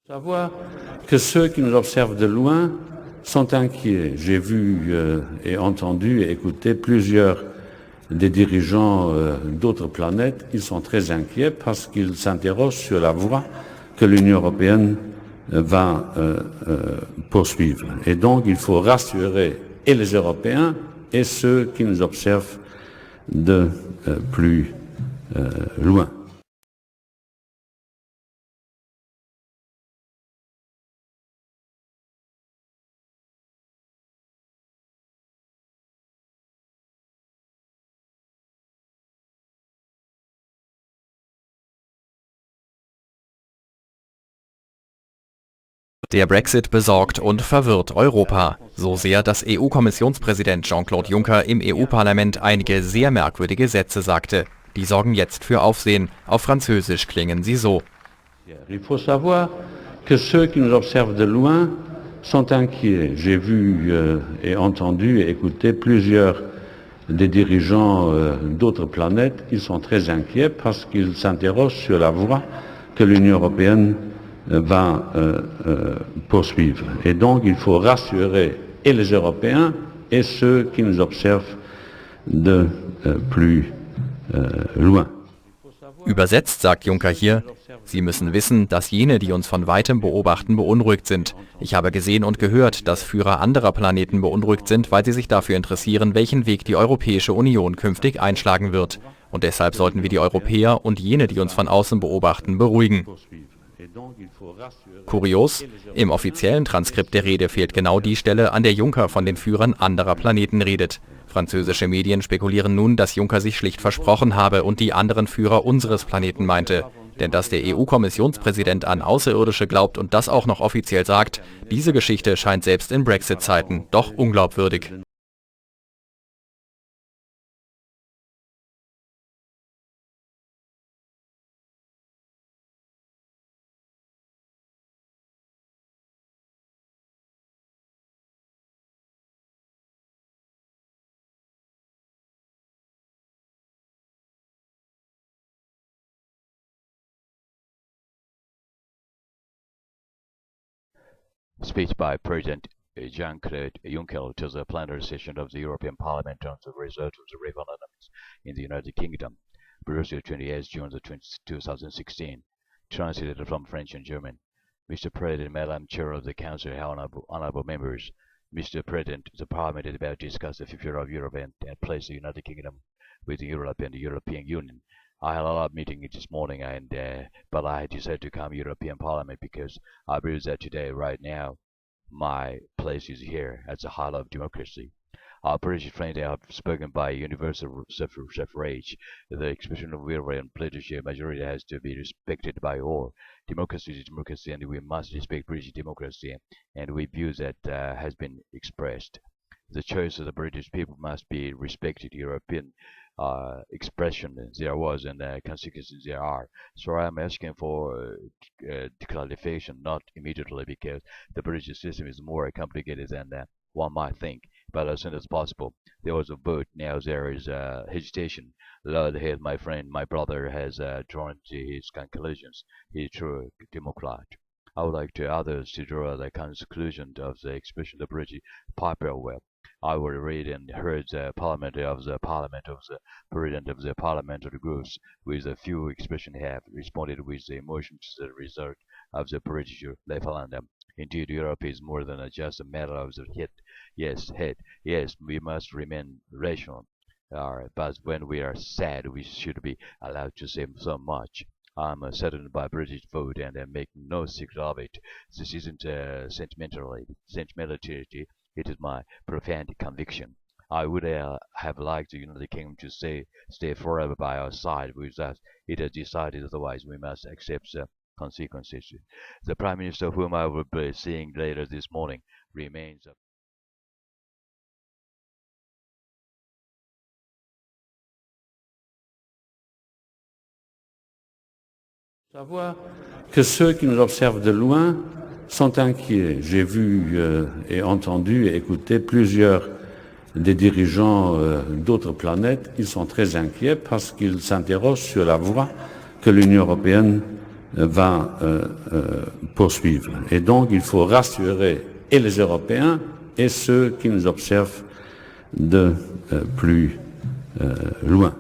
Savoir que ceux qui nous observent de loin sont inquiets. J'ai vu et entendu et écouté plusieurs des dirigeants d'autres planètes. Ils sont très inquiets parce qu'ils s'interrogent sur la voie que l'Union européenne va poursuivre. Et donc il faut rassurer et les Européens et ceux qui nous observent de plus loin. Der Brexit besorgt und verwirrt Europa. So sehr, dass EU-Kommissionspräsident Jean-Claude Juncker im EU-Parlament einige sehr merkwürdige Sätze sagte. Die sorgen jetzt für Aufsehen. Auf Französisch klingen sie so. Il faut savoir que ceux qui nous observent de loin sont inquiets. J'ai vu et entendu et écouté plusieurs des dirigeants d'autres planètes. Ils sont très inquiets parce qu'ils s'interrogent sur la voie que l'Union européenne va poursuivre. Et donc il faut rassurer et les Européens et ceux qui nous observent de plus loin. Übersetzt sagt Juncker hier, Sie müssen wissen, dass jene, die uns von weitem beobachten, beunruhigt sind. Ich habe gesehen und gehört, dass Führer anderer Planeten beunruhigt sind, weil sie sich dafür interessieren, welchen Weg die Europäische Union künftig einschlagen wird. Und deshalb sollten wir die Europäer und jene, die uns von außen beobachten, beruhigen. Kurios, im offiziellen Transkript der Rede fehlt genau die Stelle, an der Juncker von den Führern anderer Planeten redet. Französische Medien spekulieren nun, dass Juncker sich schlicht versprochen habe und die anderen Führer unseres Planeten meinte. Denn dass der EU-Kommissionspräsident an Außerirdische glaubt und das auch noch offiziell sagt, diese Geschichte scheint selbst in Brexit-Zeiten doch unglaubwürdig. Speech by President Jean-Claude Juncker to the plenary session of the European Parliament on the result of the referendums in the United Kingdom, Brussels, 28 June 2016, translated from French and German. Mr. President, Madam Chair of the Council, honorable members, Mr. President, the Parliament is about to discuss the future of Europe and place the United Kingdom within Europe and the European Union. I had a lot of meeting this morning, but I decided to come to European Parliament because I believe that today, right now, my place is here at the heart of democracy. Our British friends have spoken by universal suffrage. The expression of will and political majority has to be respected by all. Democracy is democracy, and we must respect British democracy, and we view that has been expressed. The choice of the British people must be respected. European expression there was and consequences there are. So I'm asking for clarification, not immediately, because the British system is more complicated than one might think. But as soon as possible, there was a vote. Now there is hesitation. Lord Head, my friend, my brother, has drawn to his conclusions. He is true Democrat. I would like to others to draw the conclusion of the expression of the British popular will. I will read and heard the President of the parliamentary groups with a few expressions have responded with the emotion to the result of the British referendum. Indeed, Europe is more than just a matter of the head. Yes, we must remain rational. But when we are sad, we should be allowed to say so much. I'm saddened by British vote and make no secret of it. This isn't sentimentality. It is my profound conviction. I would have liked the United Kingdom to stay forever by our side. With us, it has decided otherwise. We must accept the consequences. The Prime Minister, whom I will be seeing later this morning, remains. Savoir que ceux qui nous observent de loin sont inquiets. J'ai vu et entendu et écouté plusieurs des dirigeants d'autres planètes. Ils sont très inquiets parce qu'ils s'interrogent sur la voie que l'Union européenne va poursuivre. Et donc il faut rassurer et les Européens et ceux qui nous observent de plus loin.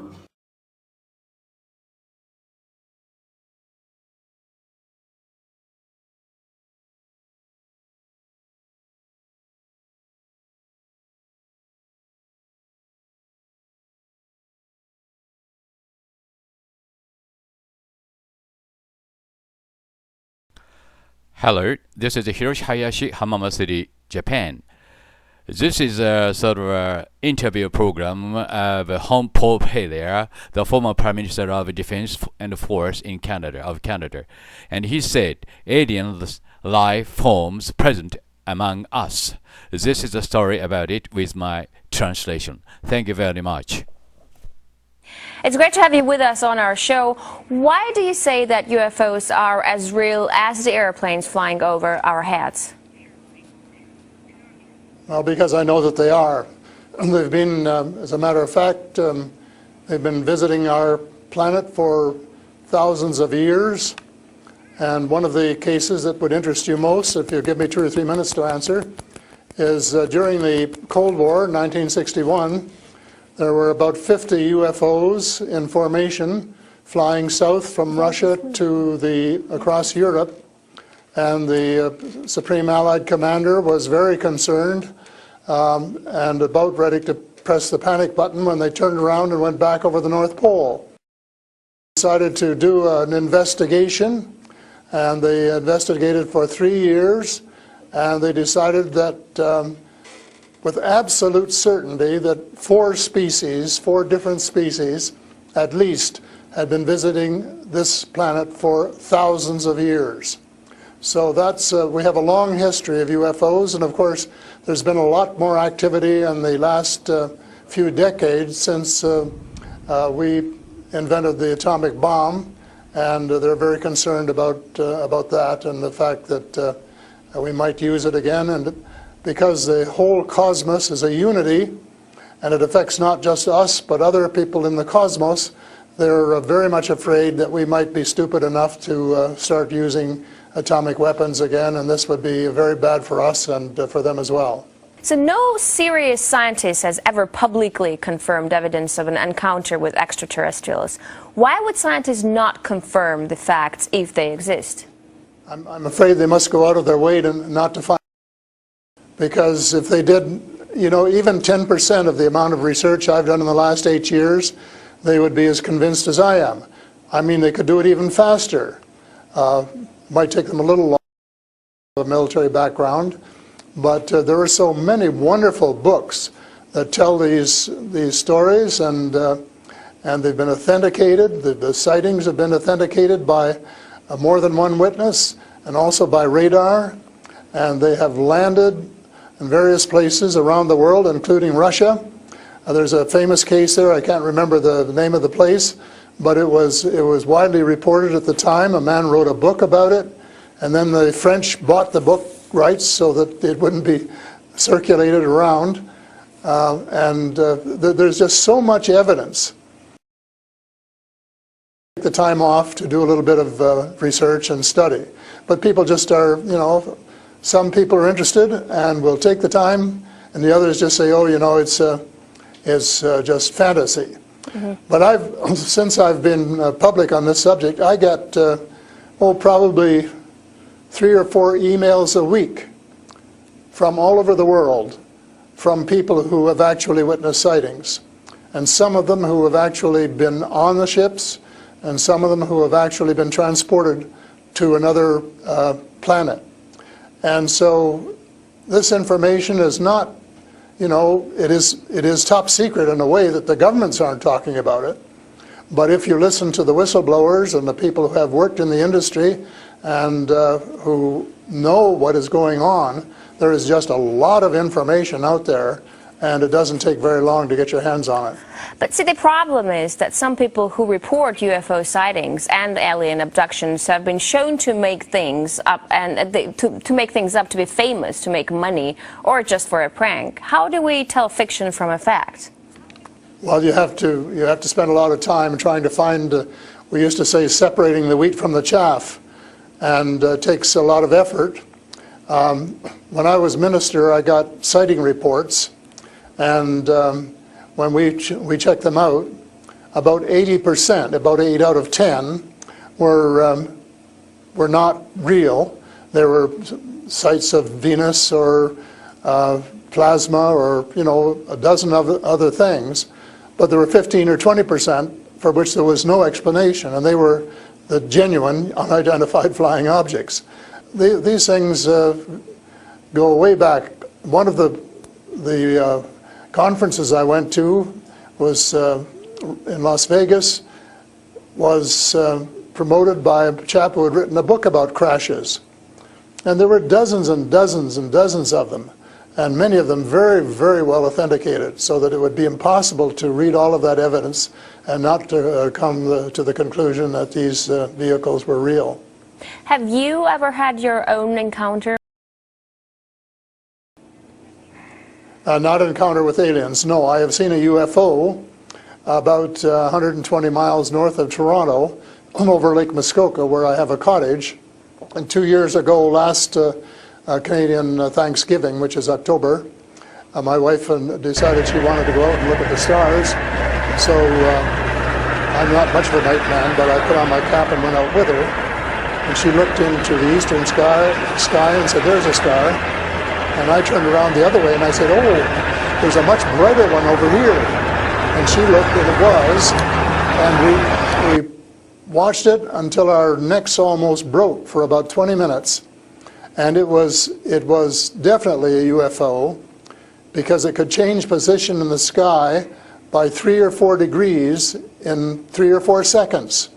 Hello, this is Hiroshi Hayashi, Hamama City, Japan. This is a sort of a interview program of Home Pope Hellyer, the former Prime Minister of Defense and Force in Canada. And he said, alien life forms present among us. This is the story about it with my translation. Thank you very much. It's great to have you with us on our show. Why do you say that UFOs are as real as the airplanes flying over our heads? Well, because I know that they are. They've been, as a matter of fact, they've been visiting our planet for thousands of years. And one of the cases that would interest you most, if you give me 2 or 3 minutes to answer, is during the Cold War, 1961, there were about 50 UFOs in formation flying south from Russia to across Europe. And the Supreme Allied Commander was very concerned and about ready to press the panic button when they turned around and went back over the North Pole. They decided to do an investigation, and they investigated for 3 years, and they decided that with absolute certainty that 4 different species at least, had been visiting this planet for thousands of years. So that's, we have a long history of UFOs, and of course there's been a lot more activity in the last few decades since we invented the atomic bomb, and they're very concerned about that and the fact that we might use it again. And because the whole cosmos is a unity, and it affects not just us but other people in the cosmos, they're very much afraid that we might be stupid enough to start using atomic weapons again, and this would be very bad for us and for them as well. So no serious scientist has ever publicly confirmed evidence of an encounter with extraterrestrials. Why would scientists not confirm the facts if they exist? I'm afraid they must go out of their way not to find, because if they did, you know, even 10% of the amount of research I've done in the last 8 years, they would be as convinced as I am. I mean, they could do it even faster. Might take them a little longer, a military background, but there are so many wonderful books that tell these stories, and they've been authenticated. The sightings have been authenticated by more than one witness, and also by radar, and they have landed in various places around the world, including Russia. There's a famous case there. I can't remember the name of the place, but it was widely reported at the time. A man wrote a book about it, and then the French bought the book rights so that it wouldn't be circulated around. There's just so much evidence. Take the time off to do a little bit of research and study, but people just are, you know, some people are interested and will take the time, and the others just say, oh, you know, it's just fantasy. Mm-hmm. But since I've been public on this subject, I get probably 3 or 4 emails a week from all over the world from people who have actually witnessed sightings, and some of them who have actually been on the ships, and some of them who have actually been transported to another planet. And so this information is not, you know, it is top secret in a way that the governments aren't talking about it. But if you listen to the whistleblowers and the people who have worked in the industry and who know what is going on, there is just a lot of information out there, and it doesn't take very long to get your hands on it. But see, the problem is that some people who report UFO sightings and alien abductions have been shown to make things up, and to make things up to be famous, to make money, or just for a prank. How do we tell fiction from a fact? Well, you have to spend a lot of time trying to find, we used to say, separating the wheat from the chaff. and takes a lot of effort. When I was minister, I got sighting reports, and when we checked them out, about 80%, about 8 out of 10, were not real. There were sights of Venus or plasma or, a dozen other things, but there were 15 or 20% for which there was no explanation, and they were the genuine unidentified flying objects. These things go way back. One of the conferences I went to was in Las Vegas, was promoted by a chap who had written a book about crashes. And there were dozens and dozens and dozens of them, and many of them very, very well authenticated, so that it would be impossible to read all of that evidence and not to come to the conclusion that these vehicles were real. Have you ever had your own encounter? Not an encounter with aliens, no. I have seen a UFO about 120 miles north of Toronto over Lake Muskoka, where I have a cottage. And 2 years ago, last Canadian Thanksgiving, which is October, my wife decided she wanted to go out and look at the stars. So I'm not much of a night man, but I put on my cap and went out with her. And she looked into the eastern sky and said, "There's a star." And I turned around the other way and I said, "Oh, there's a much brighter one over here." And she looked, and it was. And we watched it until our necks almost broke for about 20 minutes. And it was definitely a UFO, because it could change position in the sky by 3 or 4 degrees in 3 or 4 seconds.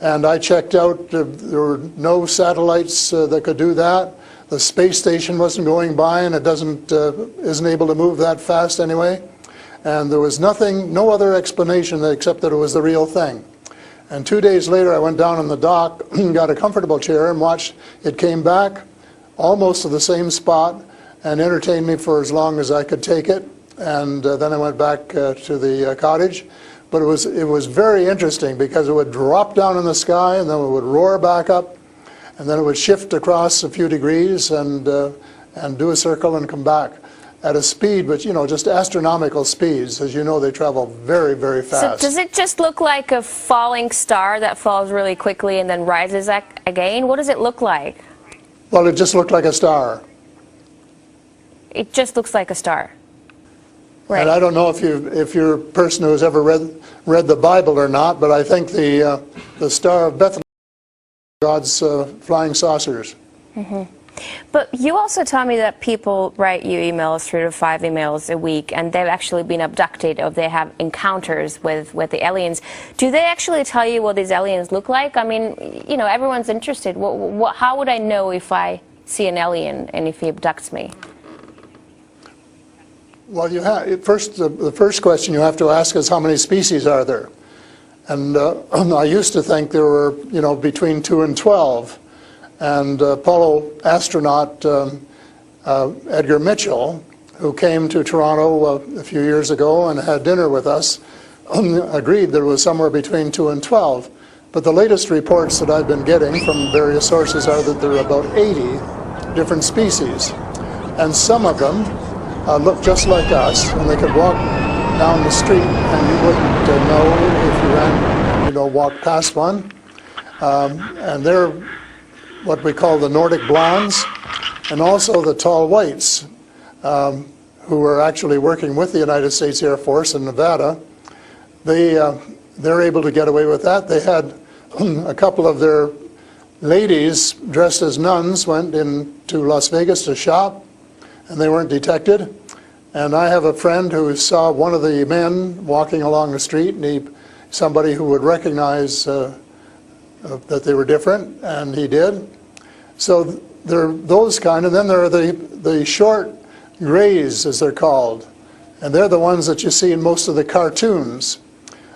And I checked out, there were no satellites that could do that. The space station wasn't going by, and it isn't able to move that fast anyway. And there was no other explanation except that it was the real thing. And 2 days later, I went down on the dock, got a comfortable chair, and watched it came back almost to the same spot and entertained me for as long as I could take it. And then I went back to the cottage. But it was very interesting, because it would drop down in the sky, and then it would roar back up, and then it would shift across a few degrees and do a circle and come back at a speed, but just astronomical speeds. As you know, they travel very, very fast. So does it just look like a falling star that falls really quickly and then rises again? What does it look like? Well, it just looked like a star. It just looks like a star. Right. And I don't know if you're a person who has ever read the Bible or not, but I think the Star of Bethlehem, God's flying saucers. Mm-hmm. But you also tell me that people write you emails, 3 to 5 emails a week, and they've actually been abducted, or they have encounters with the aliens. Do they actually tell you what these aliens look like? I mean, everyone's interested. How would I know if I see an alien and if he abducts me? Well, the first question you have to ask is, how many species are there? And I used to think there were, between 2 and 12. And Apollo astronaut Edgar Mitchell, who came to Toronto a few years ago and had dinner with us, agreed there was somewhere between 2 and 12. But the latest reports that I've been getting from various sources are that there are about 80 different species. And some of them look just like us, and they could walk down the street and you wouldn't know if you ran, walked past one. And they're what we call the Nordic blondes, and also the tall whites, who were actually working with the United States Air Force in Nevada. They're able to get away with that. They had a couple of their ladies dressed as nuns went into Las Vegas to shop, and they weren't detected. And I have a friend who saw one of the men walking along the street, and somebody who would recognize that they were different, and he did. So there are those kind, and then there are the short grays, as they're called, and they're the ones that you see in most of the cartoons.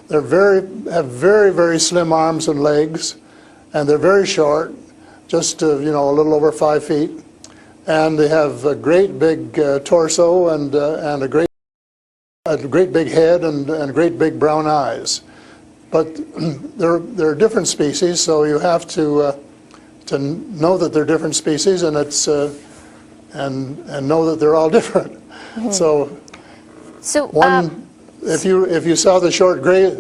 They're have very, very slim arms and legs, and they're very short, just a little over 5 feet, and they have a great big torso and a great big head and great big brown eyes. But there are different species, so you have to to know that they're different species, and it's and know that they're all different. Mm-hmm. So one, if you saw the short gray,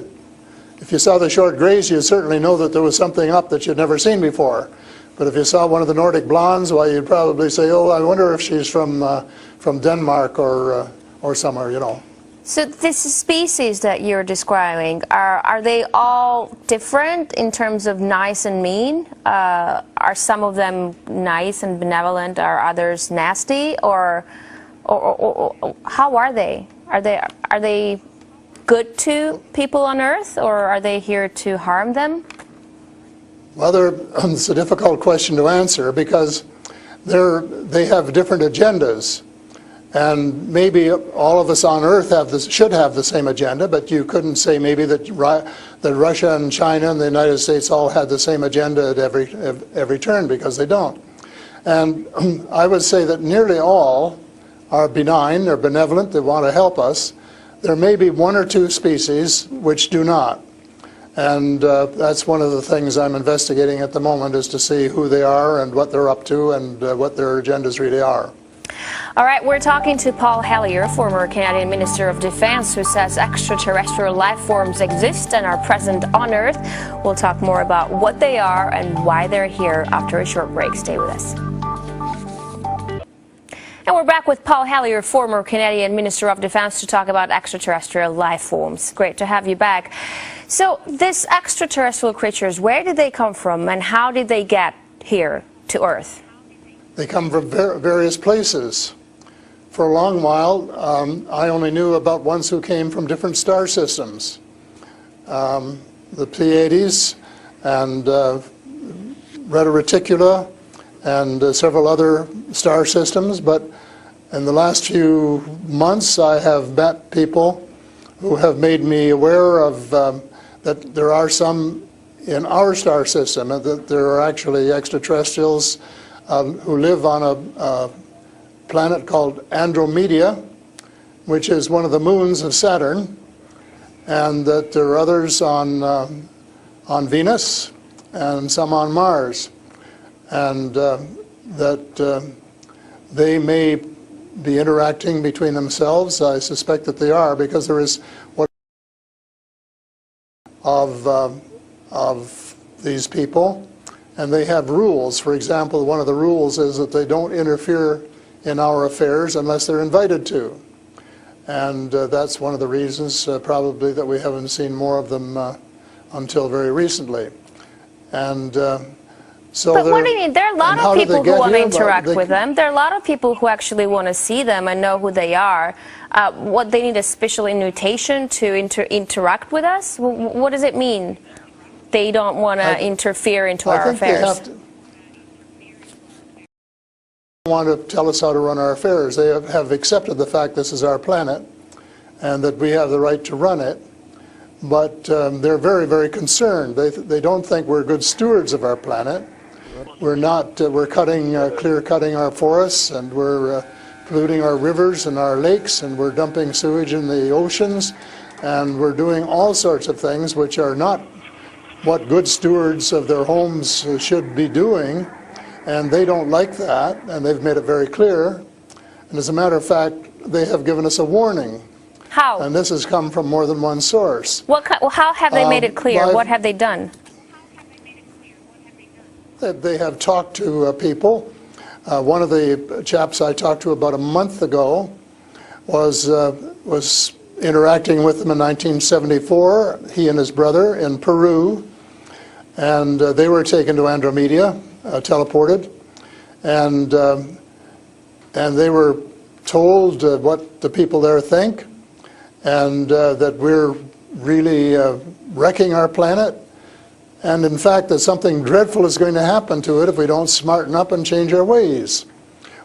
if you saw the short grays, you'd certainly know that there was something up that you'd never seen before. But if you saw one of the Nordic blondes, well, you'd probably say, "Oh, I wonder if she's from Denmark or somewhere," you know. So this species that you're describing, are they all different in terms of nice and mean? Are some of them nice and benevolent? Are others nasty? Or how are they? Are they good to people on Earth, or are they here to harm them? Well, it's a difficult question to answer because they have different agendas. And maybe all of us on Earth should have the same agenda, but you couldn't say maybe that Russia and China and the United States all had the same agenda at every turn, because they don't. And I would say that nearly all are benign, they're benevolent, they want to help us. There may be one or two species which do not. And that's one of the things I'm investigating at the moment, is to see who they are and what they're up to and what their agendas really are. All right, we're talking to Paul Hellyer, former Canadian Minister of Defense, who says extraterrestrial life forms exist and are present on Earth. We'll talk more about what they are and why they're here after a short break. Stay with us. And we're back with Paul Hellyer, former Canadian Minister of Defense, to talk about extraterrestrial life forms. Great to have you back. So these extraterrestrial creatures, where did they come from and how did they get here to Earth? They come from various places. For a long while, I only knew about ones who came from different star systems. The Pleiades and Reta Reticula and several other star systems, but in the last few months I have met people who have made me aware of that there are some in our star system, and that there are actually extraterrestrials who live on a planet called Andromeda, which is one of the moons of Saturn, and that there are others on Venus and some on Mars, and that they may be interacting between themselves. I suspect that they are, because there is what of these people, and they have rules. For example, one of the rules is that they don't interfere in our affairs unless they're invited to, and that's one of the reasons probably that we haven't seen more of them until very recently. And so but what do you mean? There are a lot of people who want to interact with them. There are a lot of people who actually want to see them and know who they are. What, they need a special invitation to interact with us? What does it mean? They don't want to interfere into our affairs. They want to tell us how to run our affairs. They have accepted the fact this is our planet and that we have the right to run it. But they're very, very concerned. They don't think we're good stewards of our planet. We're not. We're clear-cutting our forests, and we're polluting our rivers and our lakes, and we're dumping sewage in the oceans, and we're doing all sorts of things which are not what good stewards of their homes should be doing, and they don't like that, and they've made it very clear. And as a matter of fact, they have given us a warning. How? And this has come from more than one source. How have they made it clear? What have they done? They have talked to people. One of the chaps I talked to about a month ago was interacting with them in 1974, he and his brother, in Peru, and they were taken to Andromeda, teleported, and they were told what the people there think, and that we're really wrecking our planet, and in fact that something dreadful is going to happen to it if we don't smarten up and change our ways.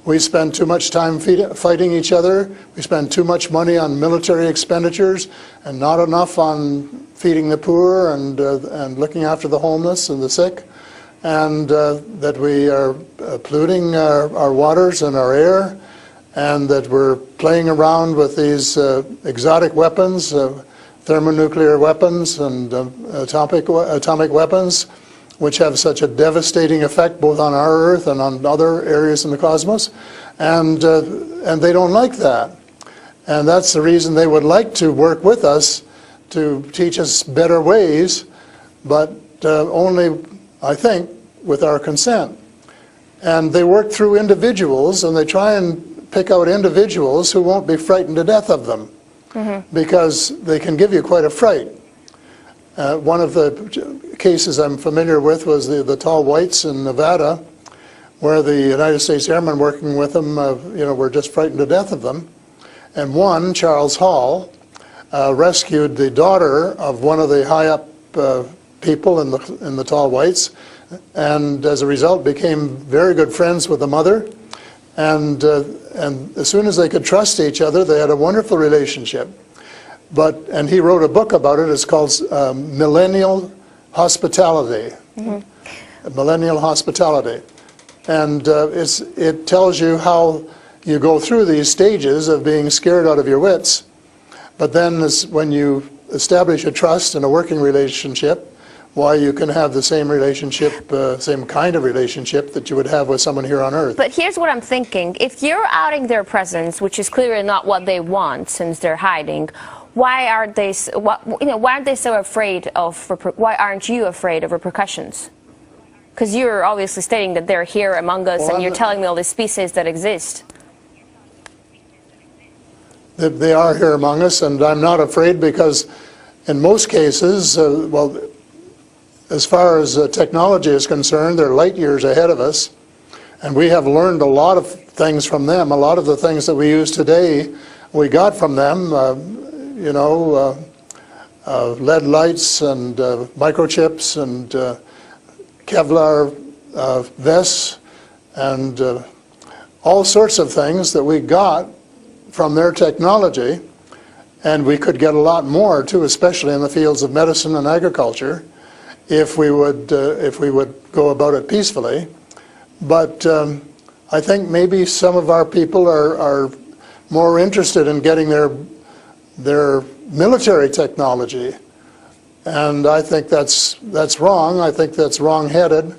We spend too much time fighting each other, we spend too much money on military expenditures and not enough on feeding the poor and looking after the homeless and the sick, and that we are polluting our waters and our air, and that we're playing around with these exotic weapons, thermonuclear weapons and atomic weapons, which have such a devastating effect both on our Earth and on other areas in the cosmos, and they don't like that. And that's the reason they would like to work with us to teach us better ways, but only, I think, with our consent. And they work through individuals, and they try and pick out individuals who won't be frightened to death of them, because they can give you quite a fright. One of the cases I'm familiar with was the tall whites in Nevada, where the United States Airmen working with them, were just frightened to death of them. And one, Charles Hall, rescued the daughter of one of the high-up people in the tall whites, and as a result became very good friends with the mother. And as soon as they could trust each other, they had a wonderful relationship. And he wrote a book about it. It's called Millennial Hospitality. Millennial Hospitality. And it tells you how you go through these stages of being scared out of your wits. But then when you establish a trust and a working relationship, why you can have the same relationship, same kind of relationship that you would have with someone here on Earth. But here's what I'm thinking. If you're outing their presence, which is clearly not what they want since they're hiding, why aren't they so afraid of, why aren't you afraid of repercussions? Because you're obviously stating that they're here among us, and you're telling me all these species that exist. They are here among us, and I'm not afraid because in most cases, as far as technology is concerned, they're light years ahead of us, and we have learned a lot of things from them. A lot of the things that we use today, we got from them, lead lights and microchips and Kevlar vests and all sorts of things that we got from their technology, and we could get a lot more too, especially in the fields of medicine and agriculture, if we would go about it peacefully. But I think maybe some of our people are more interested in getting their military technology, and I think that's wrong. I think that's wrong-headed,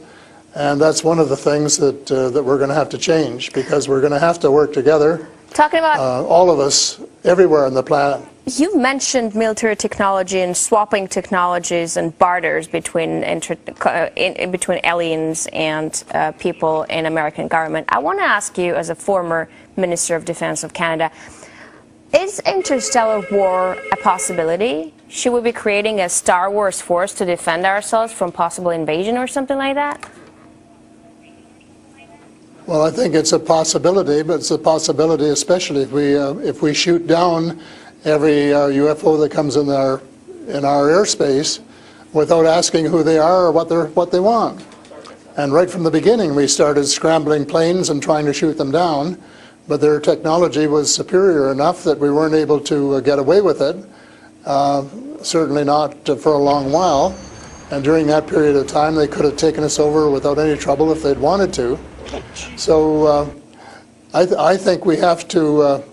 and that's one of the things that we're going to have to change, because we're going to have to work together. Talking about all of us, everywhere on the planet. You've mentioned military technology and swapping technologies and barters between aliens and people in American government. I want to ask you, as a former Minister of Defense of Canada, is interstellar war a possibility? Should we be creating a Star Wars force to defend ourselves from possible invasion or something like that? Well, I think it's a possibility, but it's a possibility especially if we shoot down every UFO that comes in our airspace without asking who they are or what they want. And right from the beginning, we started scrambling planes and trying to shoot them down, but their technology was superior enough that we weren't able to get away with it. Certainly not for a long while. And during that period of time, they could have taken us over without any trouble if they'd wanted to. So I think we have to,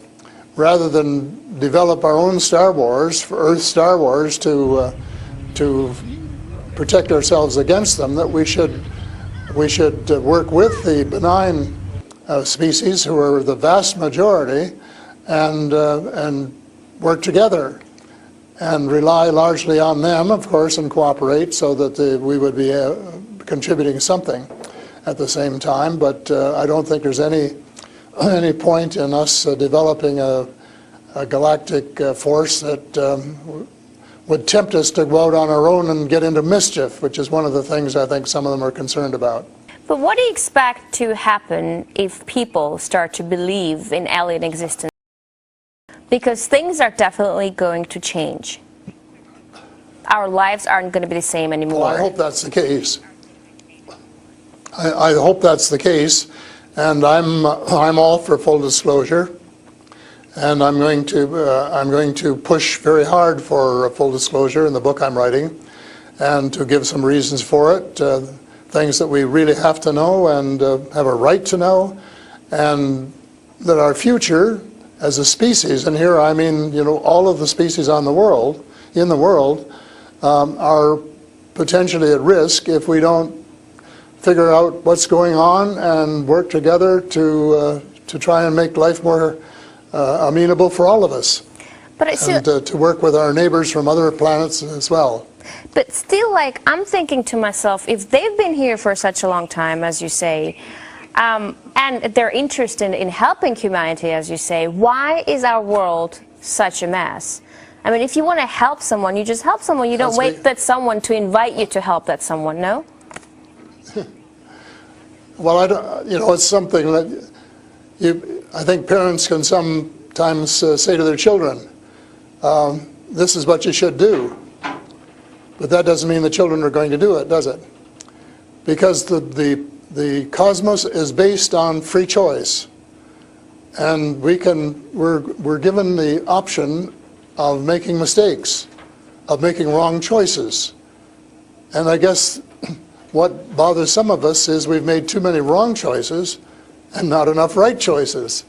rather than develop our own Star Wars, for Earth Star Wars, to protect ourselves against them, that we should work with the benign species, who are the vast majority, and work together and rely largely on them, of course, and cooperate so that we would be contributing something at the same time. But I don't think there's any point in us developing a galactic force that would tempt us to go out on our own and get into mischief, which is one of the things I think some of them are concerned about. But what do you expect to happen if people start to believe in alien existence? Because things are definitely going to change. Our lives aren't going to be the same anymore. Well, I hope that's the case. I hope that's the case, and I'm all for full disclosure, and I'm going to push very hard for full disclosure in the book I'm writing, and to give some reasons for it, things that we really have to know and have a right to know, and that our future as a species, and here I mean all of the species in the world, are potentially at risk if we don't figure out what's going on and work together to try and make life more amenable for all of us. But and to work with our neighbors from other planets as well. But still, like, I'm thinking to myself, if they've been here for such a long time, as you say, and they're interested in helping humanity, as you say, why is our world such a mess? I mean, if you want to help someone, you just help someone. You don't wait that someone to invite you to help that someone, no? Well, I don't, you know, it's something that I think parents can sometimes say to their children, this is what you should do. But that doesn't mean the children are going to do it, does it? Because the cosmos is based on free choice. And we're given the option of making mistakes, of making wrong choices. And I guess what bothers some of us is we've made too many wrong choices and not enough right choices.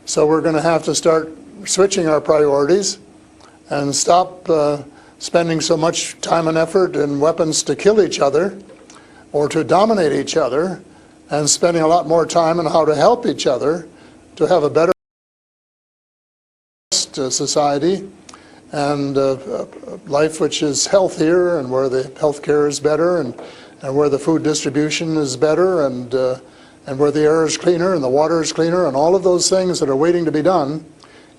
So we're going to have to start switching our priorities and stop spending so much time and effort and weapons to kill each other or to dominate each other, and spending a lot more time on how to help each other to have a better society and life which is healthier, and where the health care is better, and where the food distribution is better, and where the air is cleaner and the water is cleaner, and all of those things that are waiting to be done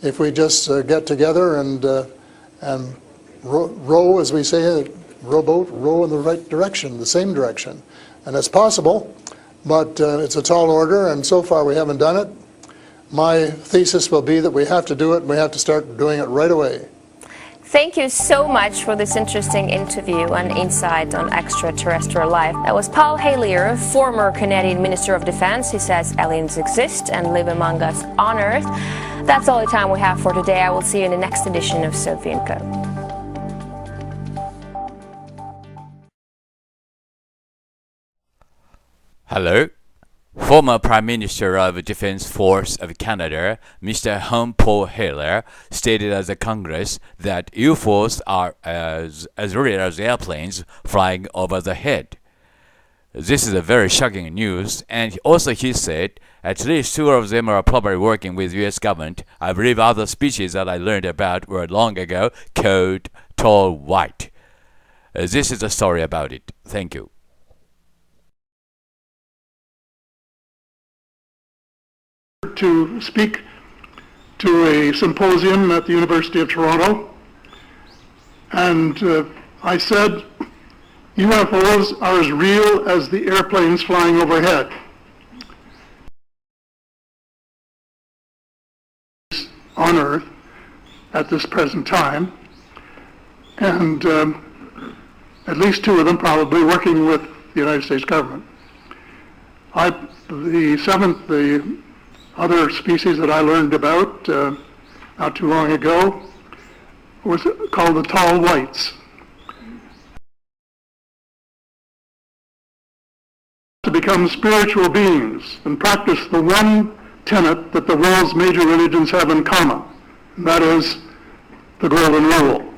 if we just get together and row, as we say, rowboat, row in the right direction, the same direction. And it's possible, but it's a tall order, and so far we haven't done it. My thesis will be that we have to do it, and we have to start doing it right away. Thank you so much for this interesting interview and insight on extraterrestrial life. That was Paul Hellyer, former Canadian Minister of Defense. He says aliens exist and live among us on Earth. That's all the time we have for today. I will see you in the next edition of Sophie & Co. Hello. Former Prime Minister of the Defense Force of Canada, Mr. Paul Hellyer, stated as a Congress that UFOs are as real as airplanes flying over the head. This is a very shocking news, and also he said at least 2 of them are probably working with US government. I believe other species that I learned about were long ago called tall white. This is the story about it. Thank you. To speak to a symposium at the University of Toronto, and I said UFOs are as real as the airplanes flying overhead. On Earth at this present time, and at least 2 of them probably working with the United States government. The other species that I learned about not too long ago was called the tall whites. To become spiritual beings and practice the one tenet that the world's major religions have in common, and that is the Golden Rule.